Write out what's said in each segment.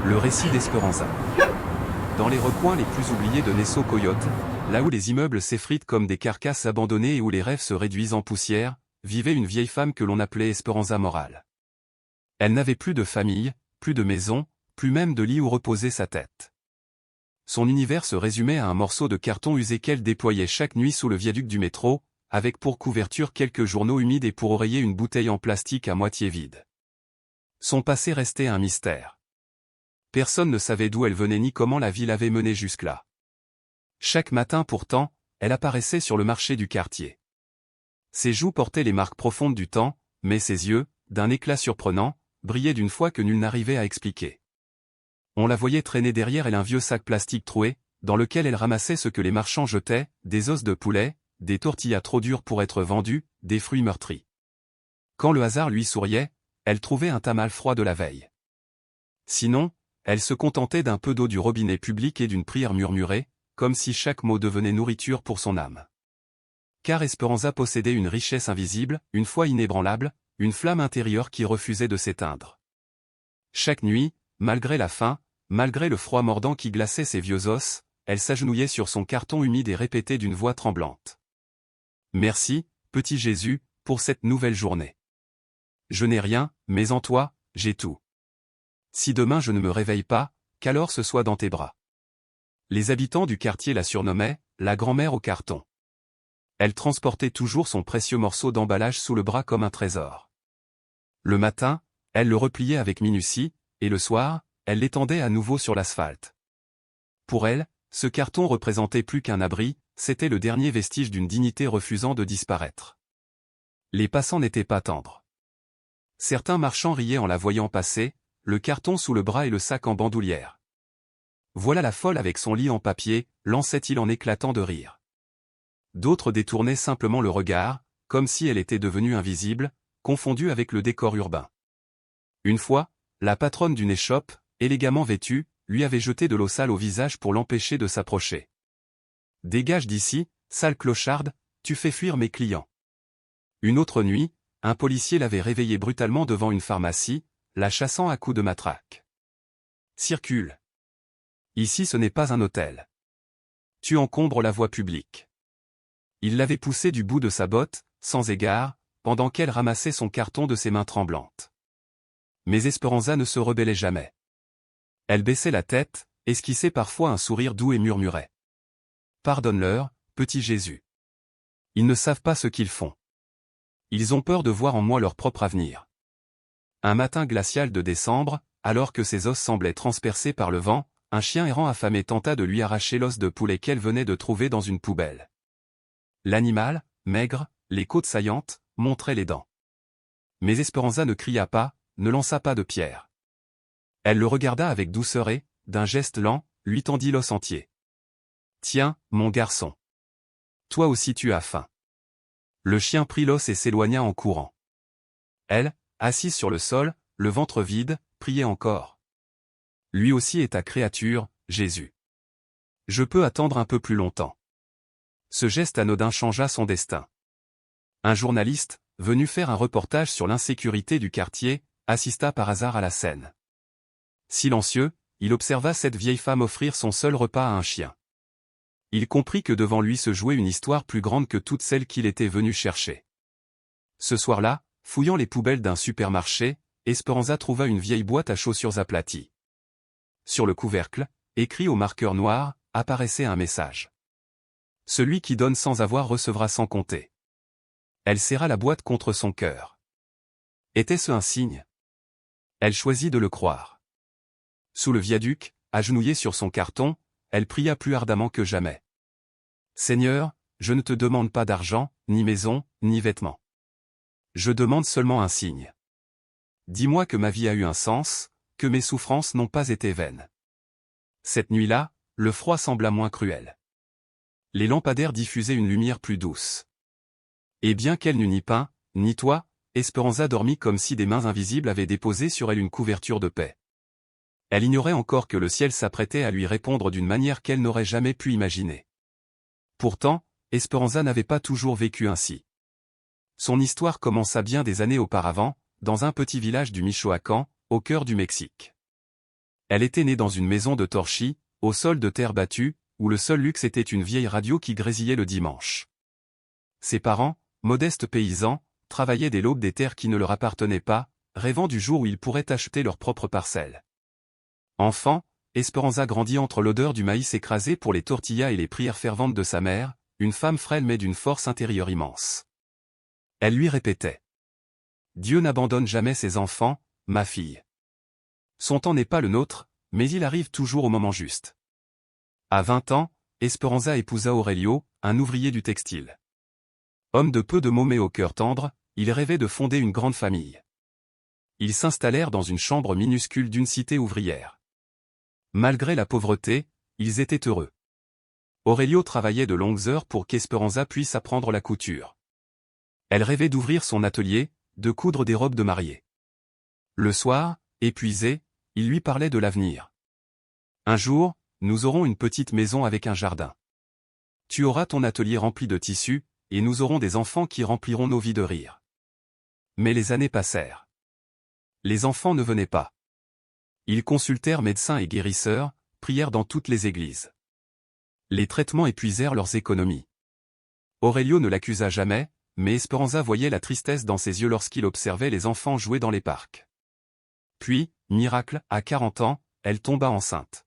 Le récit d'Esperanza. Dans les recoins les plus oubliés de Neso-Coyote, là où les immeubles s'effritent comme des carcasses abandonnées et où les rêves se réduisent en poussière, vivait une vieille femme que l'on appelait Esperanza Moral. Elle n'avait plus de famille, plus de maison, plus même de lit où reposer sa tête. Son univers se résumait à un morceau de carton usé qu'elle déployait chaque nuit sous le viaduc du métro, avec pour couverture quelques journaux humides et pour oreiller une bouteille en plastique à moitié vide. Son passé restait un mystère. Personne ne savait d'où elle venait ni comment la vie l'avait menée jusque-là. Chaque matin pourtant, elle apparaissait sur le marché du quartier. Ses joues portaient les marques profondes du temps, mais ses yeux, d'un éclat surprenant, brillaient d'une foi que nul n'arrivait à expliquer. On la voyait traîner derrière elle un vieux sac plastique troué, dans lequel elle ramassait ce que les marchands jetaient, des os de poulet, des tortillas trop dures pour être vendues, des fruits meurtris. Quand le hasard lui souriait, elle trouvait un tamal froid de la veille. Sinon, elle se contentait d'un peu d'eau du robinet public et d'une prière murmurée, comme si chaque mot devenait nourriture pour son âme. Car Esperanza possédait une richesse invisible, une foi inébranlable, une flamme intérieure qui refusait de s'éteindre. Chaque nuit, malgré la faim, malgré le froid mordant qui glaçait ses vieux os, elle s'agenouillait sur son carton humide et répétait d'une voix tremblante. « Merci, petit Jésus, pour cette nouvelle journée. Je n'ai rien, mais en toi, j'ai tout. Si demain je ne me réveille pas, qu'alors ce soit dans tes bras. » Les habitants du quartier la surnommaient « la grand-mère au carton ». Elle transportait toujours son précieux morceau d'emballage sous le bras comme un trésor. Le matin, elle le repliait avec minutie, et le soir, elle l'étendait à nouveau sur l'asphalte. Pour elle, ce carton représentait plus qu'un abri, c'était le dernier vestige d'une dignité refusant de disparaître. Les passants n'étaient pas tendres. Certains marchands riaient en la voyant passer, le carton sous le bras et le sac en bandoulière. « Voilà la folle avec son lit en papier », lançait-il en éclatant de rire. D'autres détournaient simplement le regard, comme si elle était devenue invisible, confondue avec le décor urbain. Une fois, la patronne d'une échoppe, élégamment vêtue, lui avait jeté de l'eau sale au visage pour l'empêcher de s'approcher. « Dégage d'ici, sale clocharde, tu fais fuir mes clients. » Une autre nuit, un policier l'avait réveillée brutalement devant une pharmacie, la chassant à coups de matraque. « Circule. Ici ce n'est pas un hôtel. Tu encombres la voie publique. » Il l'avait poussée du bout de sa botte, sans égard, pendant qu'elle ramassait son carton de ses mains tremblantes. Mais Esperanza ne se rebellait jamais. Elle baissait la tête, esquissait parfois un sourire doux et murmurait. « Pardonne-leur, petit Jésus. Ils ne savent pas ce qu'ils font. Ils ont peur de voir en moi leur propre avenir. » Un matin glacial de décembre, alors que ses os semblaient transpercés par le vent, un chien errant affamé tenta de lui arracher l'os de poulet qu'elle venait de trouver dans une poubelle. L'animal, maigre, les côtes saillantes, montrait les dents. Mais Esperanza ne cria pas, ne lança pas de pierre. Elle le regarda avec douceur et, d'un geste lent, lui tendit l'os entier. « Tiens, mon garçon. Toi aussi tu as faim. » Le chien prit l'os et s'éloigna en courant. Elle, assise sur le sol, le ventre vide, priait encore. « Lui aussi est ta créature, Jésus. Je peux attendre un peu plus longtemps. » Ce geste anodin changea son destin. Un journaliste, venu faire un reportage sur l'insécurité du quartier, assista par hasard à la scène. Silencieux, il observa cette vieille femme offrir son seul repas à un chien. Il comprit que devant lui se jouait une histoire plus grande que toutes celles qu'il était venu chercher. Ce soir-là, fouillant les poubelles d'un supermarché, Esperanza trouva une vieille boîte à chaussures aplatie. Sur le couvercle, écrit au marqueur noir, apparaissait un message. « Celui qui donne sans avoir recevra sans compter. » Elle serra la boîte contre son cœur. Était-ce un signe? Elle choisit de le croire. Sous le viaduc, agenouillée sur son carton, elle pria plus ardemment que jamais. « Seigneur, je ne te demande pas d'argent, ni maison, ni vêtements. Je demande seulement un signe. Dis-moi que ma vie a eu un sens, que mes souffrances n'ont pas été vaines. » Cette nuit-là, le froid sembla moins cruel. Les lampadaires diffusaient une lumière plus douce. Et bien qu'elle n'eût ni pain, ni toit, Esperanza dormit comme si des mains invisibles avaient déposé sur elle une couverture de paix. Elle ignorait encore que le ciel s'apprêtait à lui répondre d'une manière qu'elle n'aurait jamais pu imaginer. Pourtant, Esperanza n'avait pas toujours vécu ainsi. Son histoire commença bien des années auparavant, dans un petit village du Michoacán, au cœur du Mexique. Elle était née dans une maison de torchis, au sol de terre battue, où le seul luxe était une vieille radio qui grésillait le dimanche. Ses parents, modestes paysans, travaillaient dès l'aube des terres qui ne leur appartenaient pas, rêvant du jour où ils pourraient acheter leur propre parcelle. Enfant, Esperanza grandit entre l'odeur du maïs écrasé pour les tortillas et les prières ferventes de sa mère, une femme frêle mais d'une force intérieure immense. Elle lui répétait: Dieu n'abandonne jamais ses enfants, ma fille. Son temps n'est pas le nôtre, mais il arrive toujours au moment juste. À 20 ans, Esperanza épousa Aurelio, un ouvrier du textile. Homme de peu de mots mais au cœur tendre, il rêvait de fonder une grande famille. Ils s'installèrent dans une chambre minuscule d'une cité ouvrière. Malgré la pauvreté, ils étaient heureux. Aurelio travaillait de longues heures pour qu'Esperanza puisse apprendre la couture. Elle rêvait d'ouvrir son atelier, de coudre des robes de mariée. Le soir, épuisé, il lui parlait de l'avenir. Un jour, nous aurons une petite maison avec un jardin. Tu auras ton atelier rempli de tissus, et nous aurons des enfants qui rempliront nos vies de rire. Mais les années passèrent. Les enfants ne venaient pas. Ils consultèrent médecins et guérisseurs, prièrent dans toutes les églises. Les traitements épuisèrent leurs économies. Aurelio ne l'accusa jamais, mais Esperanza voyait la tristesse dans ses yeux lorsqu'il observait les enfants jouer dans les parcs. Puis, miracle, à 40 ans, elle tomba enceinte.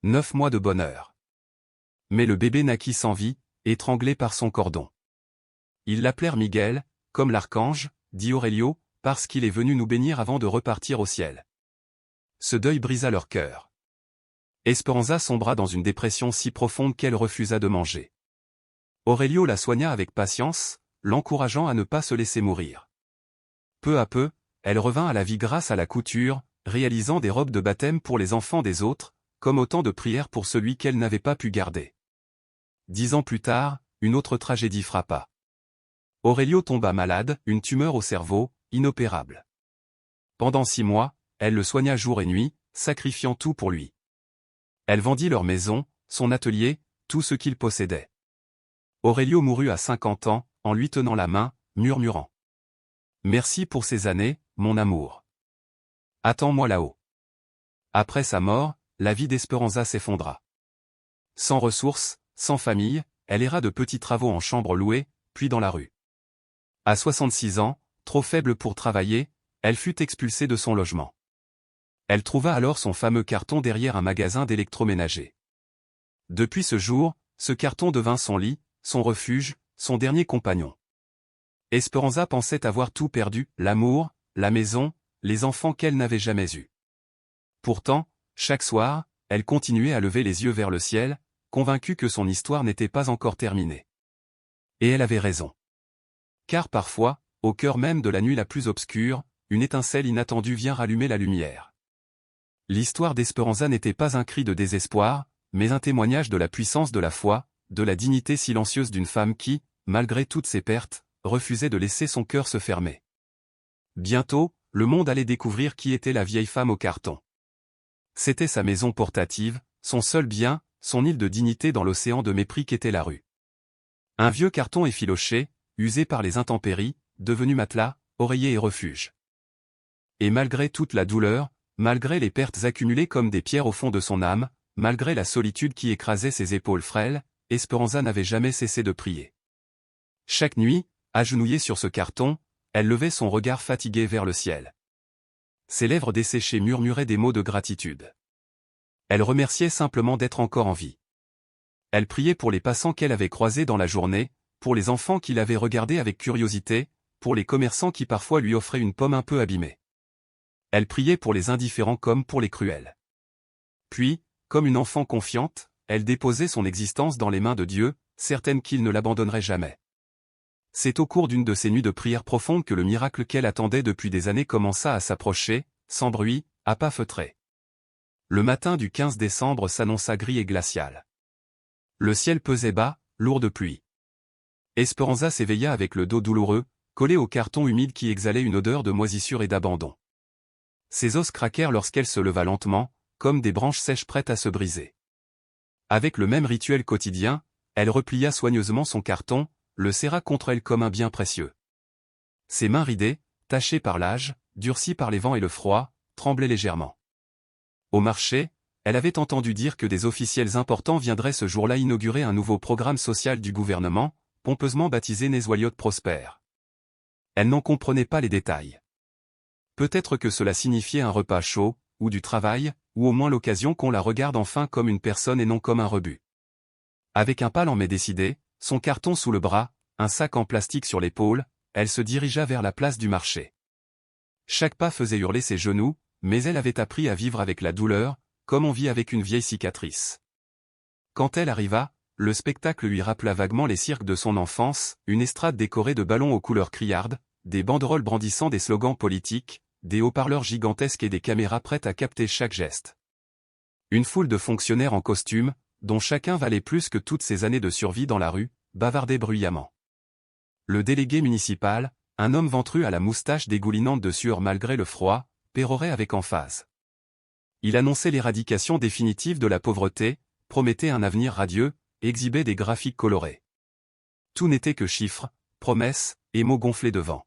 9 mois de bonheur. Mais le bébé naquit sans vie, étranglé par son cordon. Ils l'appelèrent Miguel, comme l'archange, dit Aurelio, parce qu'il est venu nous bénir avant de repartir au ciel. Ce deuil brisa leur cœur. Esperanza sombra dans une dépression si profonde qu'elle refusa de manger. Aurelio la soigna avec patience, l'encourageant à ne pas se laisser mourir. Peu à peu, elle revint à la vie grâce à la couture, réalisant des robes de baptême pour les enfants des autres, comme autant de prières pour celui qu'elle n'avait pas pu garder. 10 ans plus tard, une autre tragédie frappa. Aurelio tomba malade, une tumeur au cerveau, inopérable. Pendant 6 mois, elle le soigna jour et nuit, sacrifiant tout pour lui. Elle vendit leur maison, son atelier, tout ce qu'il possédait. Aurelio mourut à 50 ans, en lui tenant la main, murmurant: Merci pour ces années, mon amour. Attends-moi là-haut. Après sa mort, la vie d'Esperanza s'effondra. Sans ressources, sans famille, elle erra de petits travaux en chambre louée, puis dans la rue. À 66 ans, trop faible pour travailler, elle fut expulsée de son logement. Elle trouva alors son fameux carton derrière un magasin d'électroménager. Depuis ce jour, ce carton devint son lit, son refuge, son dernier compagnon. Esperanza pensait avoir tout perdu, l'amour, la maison, les enfants qu'elle n'avait jamais eus. Pourtant, chaque soir, elle continuait à lever les yeux vers le ciel, convaincue que son histoire n'était pas encore terminée. Et elle avait raison. Car parfois, au cœur même de la nuit la plus obscure, une étincelle inattendue vient rallumer la lumière. L'histoire d'Esperanza n'était pas un cri de désespoir, mais un témoignage de la puissance de la foi, de la dignité silencieuse d'une femme qui, malgré toutes ses pertes, refusait de laisser son cœur se fermer. Bientôt, le monde allait découvrir qui était la vieille femme au carton. C'était sa maison portative, son seul bien, son île de dignité dans l'océan de mépris qu'était la rue. Un vieux carton effiloché, usé par les intempéries, devenu matelas, oreiller et refuge. Et malgré toute la douleur, malgré les pertes accumulées comme des pierres au fond de son âme, malgré la solitude qui écrasait ses épaules frêles, Esperanza n'avait jamais cessé de prier. Chaque nuit, agenouillée sur ce carton, elle levait son regard fatigué vers le ciel. Ses lèvres desséchées murmuraient des mots de gratitude. Elle remerciait simplement d'être encore en vie. Elle priait pour les passants qu'elle avait croisés dans la journée, pour les enfants qui l'avaient regardée avec curiosité, pour les commerçants qui parfois lui offraient une pomme un peu abîmée. Elle priait pour les indifférents comme pour les cruels. Puis, comme une enfant confiante, elle déposait son existence dans les mains de Dieu, certaine qu'il ne l'abandonnerait jamais. C'est au cours d'une de ces nuits de prière profonde que le miracle qu'elle attendait depuis des années commença à s'approcher, sans bruit, à pas feutrés. Le matin du 15 décembre s'annonça gris et glacial. Le ciel pesait bas, lourd de pluie. Esperanza s'éveilla avec le dos douloureux, collé au carton humide qui exhalait une odeur de moisissure et d'abandon. Ses os craquèrent lorsqu'elle se leva lentement, comme des branches sèches prêtes à se briser. Avec le même rituel quotidien, elle replia soigneusement son carton, le serra contre elle comme un bien précieux. Ses mains ridées, tachées par l'âge, durcies par les vents et le froid, tremblaient légèrement. Au marché, elle avait entendu dire que des officiels importants viendraient ce jour-là inaugurer un nouveau programme social du gouvernement, pompeusement baptisé Neswaliot Prosper. Elle n'en comprenait pas les détails. Peut-être que cela signifiait un repas chaud, ou du travail, ou au moins l'occasion qu'on la regarde enfin comme une personne et non comme un rebut. Avec un pas lent mais décidé, son carton sous le bras, un sac en plastique sur l'épaule, elle se dirigea vers la place du marché. Chaque pas faisait hurler ses genoux, mais elle avait appris à vivre avec la douleur, comme on vit avec une vieille cicatrice. Quand elle arriva, le spectacle lui rappela vaguement les cirques de son enfance, une estrade décorée de ballons aux couleurs criardes, des banderoles brandissant des slogans politiques, des haut-parleurs gigantesques et des caméras prêtes à capter chaque geste. Une foule de fonctionnaires en costume, dont chacun valait plus que toutes ces années de survie dans la rue, bavardait bruyamment. Le délégué municipal, un homme ventru à la moustache dégoulinante de sueur malgré le froid, pérorait avec emphase. Il annonçait l'éradication définitive de la pauvreté, promettait un avenir radieux, exhibait des graphiques colorés. Tout n'était que chiffres, promesses, et mots gonflés de vent.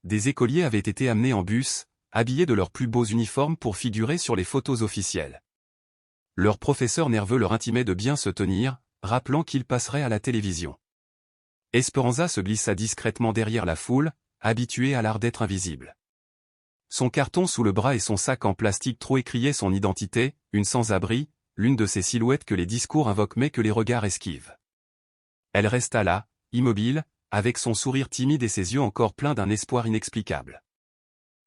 Des écoliers avaient été amenés en bus, habillés de leurs plus beaux uniformes pour figurer sur les photos officielles. Leur professeur nerveux leur intimait de bien se tenir, rappelant qu'ils passeraient à la télévision. Esperanza se glissa discrètement derrière la foule, habituée à l'art d'être invisible. Son carton sous le bras et son sac en plastique trop écriaient son identité, une sans-abri, l'une de ces silhouettes que les discours invoquent mais que les regards esquivent. Elle resta là, immobile, avec son sourire timide et ses yeux encore pleins d'un espoir inexplicable.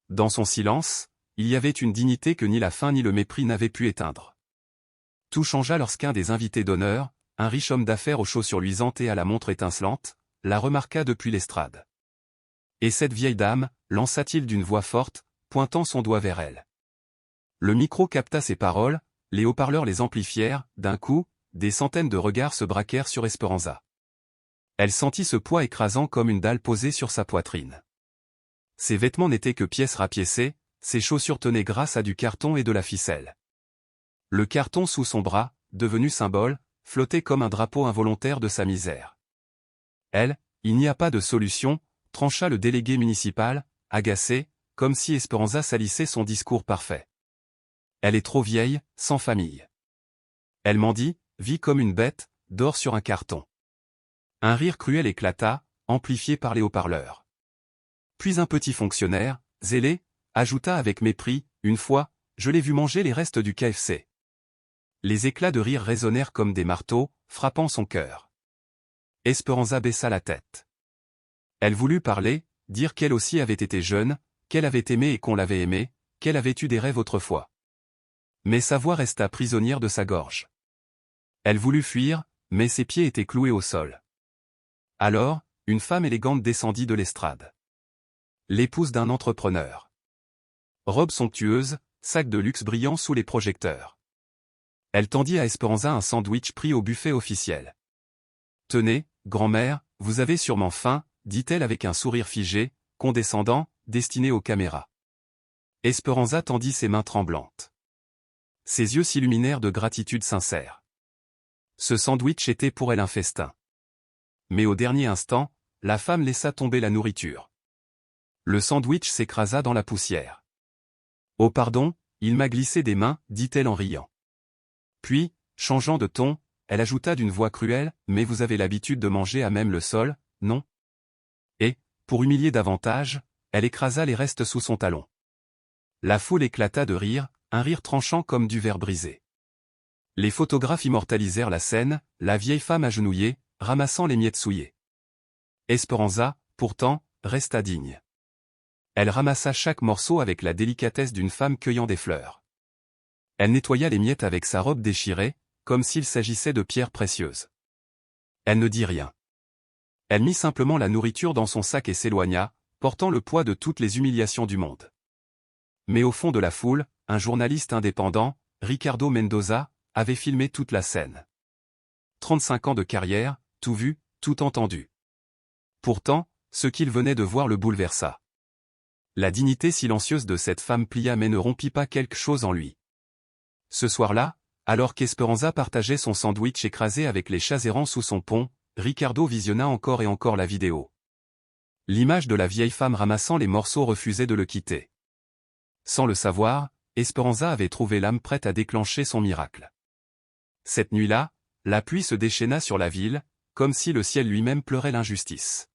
Dans son silence, il y avait une dignité que ni la faim ni le mépris n'avaient pu éteindre. Tout changea lorsqu'un des invités d'honneur, un riche homme d'affaires aux chaussures luisantes et à la montre étincelante, la remarqua depuis l'estrade. Et cette vieille dame, lança-t-il d'une voix forte, pointant son doigt vers elle. Le micro capta ses paroles, les haut-parleurs les amplifièrent, d'un coup, des centaines de regards se braquèrent sur Esperanza. Elle sentit ce poids écrasant comme une dalle posée sur sa poitrine. Ses vêtements n'étaient que pièces rapiécées, ses chaussures tenaient grâce à du carton et de la ficelle. Le carton sous son bras, devenu symbole, flottait comme un drapeau involontaire de sa misère. Elle, il n'y a pas de solution, trancha le délégué municipal, agacé, comme si Esperanza salissait son discours parfait. Elle est trop vieille, sans famille. Elle mendie, vit comme une bête, dort sur un carton. Un rire cruel éclata, amplifié par les haut-parleurs. Puis un petit fonctionnaire, zélé, ajouta avec mépris, une fois, je l'ai vu manger les restes du KFC. Les éclats de rire résonnèrent comme des marteaux, frappant son cœur. Esperanza baissa la tête. Elle voulut parler, dire qu'elle aussi avait été jeune, qu'elle avait aimé et qu'on l'avait aimée, qu'elle avait eu des rêves autrefois. Mais sa voix resta prisonnière de sa gorge. Elle voulut fuir, mais ses pieds étaient cloués au sol. Alors, une femme élégante descendit de l'estrade. L'épouse d'un entrepreneur. Robe somptueuse, sac de luxe brillant sous les projecteurs. Elle tendit à Esperanza un sandwich pris au buffet officiel. « Tenez, grand-mère, vous avez sûrement faim », dit-elle avec un sourire figé, condescendant, destiné aux caméras. Esperanza tendit ses mains tremblantes. Ses yeux s'illuminèrent de gratitude sincère. Ce sandwich était pour elle un festin. Mais au dernier instant, la femme laissa tomber la nourriture. Le sandwich s'écrasa dans la poussière. « Oh pardon, il m'a glissé des mains », dit-elle en riant. Puis, changeant de ton, elle ajouta d'une voix cruelle, « Mais vous avez l'habitude de manger à même le sol, non ?» Et, pour humilier davantage, elle écrasa les restes sous son talon. La foule éclata de rire, un rire tranchant comme du verre brisé. Les photographes immortalisèrent la scène, la vieille femme agenouillée, ramassant les miettes souillées. Esperanza, pourtant, resta digne. Elle ramassa chaque morceau avec la délicatesse d'une femme cueillant des fleurs. Elle nettoya les miettes avec sa robe déchirée, comme s'il s'agissait de pierres précieuses. Elle ne dit rien. Elle mit simplement la nourriture dans son sac et s'éloigna, portant le poids de toutes les humiliations du monde. Mais au fond de la foule, un journaliste indépendant, Ricardo Mendoza, avait filmé toute la scène. 35 ans de carrière, tout vu, tout entendu. Pourtant, ce qu'il venait de voir le bouleversa. La dignité silencieuse de cette femme plia mais ne rompit pas quelque chose en lui. Ce soir-là, alors qu'Esperanza partageait son sandwich écrasé avec les chats errants sous son pont, Ricardo visionna encore et encore la vidéo. L'image de la vieille femme ramassant les morceaux refusait de le quitter. Sans le savoir, Esperanza avait trouvé l'âme prête à déclencher son miracle. Cette nuit-là, la pluie se déchaîna sur la ville, comme si le ciel lui-même pleurait l'injustice.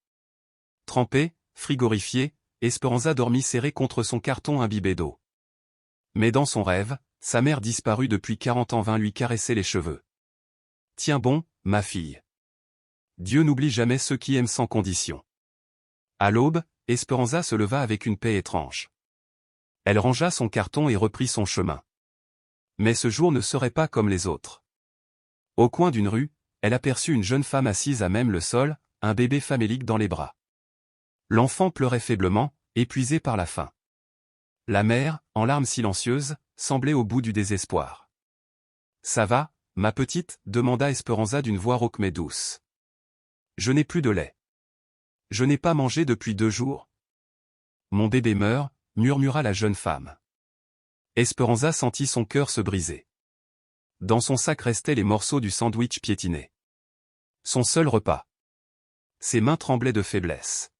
Trempée, frigorifiée, Esperanza dormit serrée contre son carton imbibé d'eau. Mais dans son rêve, sa mère disparue depuis 40 ans vint lui caresser les cheveux. « Tiens bon, ma fille. Dieu n'oublie jamais ceux qui aiment sans condition. » À l'aube, Esperanza se leva avec une paix étrange. Elle rangea son carton et reprit son chemin. Mais ce jour ne serait pas comme les autres. Au coin d'une rue, elle aperçut une jeune femme assise à même le sol, un bébé famélique dans les bras. L'enfant pleurait faiblement, épuisé par la faim. La mère, en larmes silencieuses, semblait au bout du désespoir. « Ça va, ma petite ?» demanda Esperanza d'une voix rauque mais douce. « Je n'ai plus de lait. Je n'ai pas mangé depuis 2 jours. Mon bébé meurt, » murmura la jeune femme. Esperanza sentit son cœur se briser. Dans son sac restaient les morceaux du sandwich piétiné. Son seul repas. Ses mains tremblaient de faiblesse.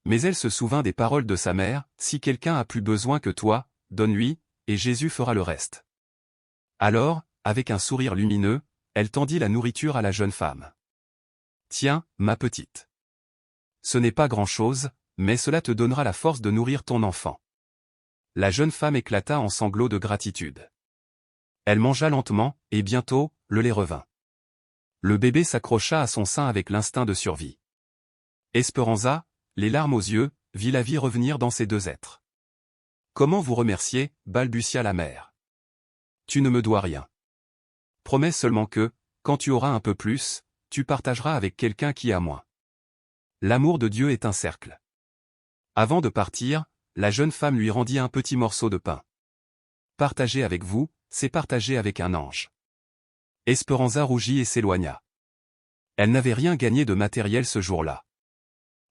Mais elle se souvint des paroles de sa mère, « Si quelqu'un a plus besoin que toi, donne-lui, et Jésus fera le reste. » Alors, avec un sourire lumineux, elle tendit la nourriture à la jeune femme. « Tiens, ma petite. Ce n'est pas grand-chose, mais cela te donnera la force de nourrir ton enfant. » La jeune femme éclata en sanglots de gratitude. Elle mangea lentement, et bientôt, le lait revint. Le bébé s'accrocha à son sein avec l'instinct de survie. Esperanza, les larmes aux yeux, vit la vie revenir dans ces 2 êtres. « Comment vous remercier ?» balbutia la mère. « Tu ne me dois rien. Promets seulement que, quand tu auras un peu plus, tu partageras avec quelqu'un qui a moins. L'amour de Dieu est un cercle. » Avant de partir, la jeune femme lui rendit un petit morceau de pain. « Partager avec vous, c'est partager avec un ange. » Esperanza rougit et s'éloigna. Elle n'avait rien gagné de matériel ce jour-là.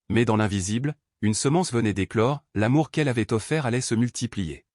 Mais dans l'invisible, une semence venait d'éclore, l'amour qu'elle avait offert allait se multiplier.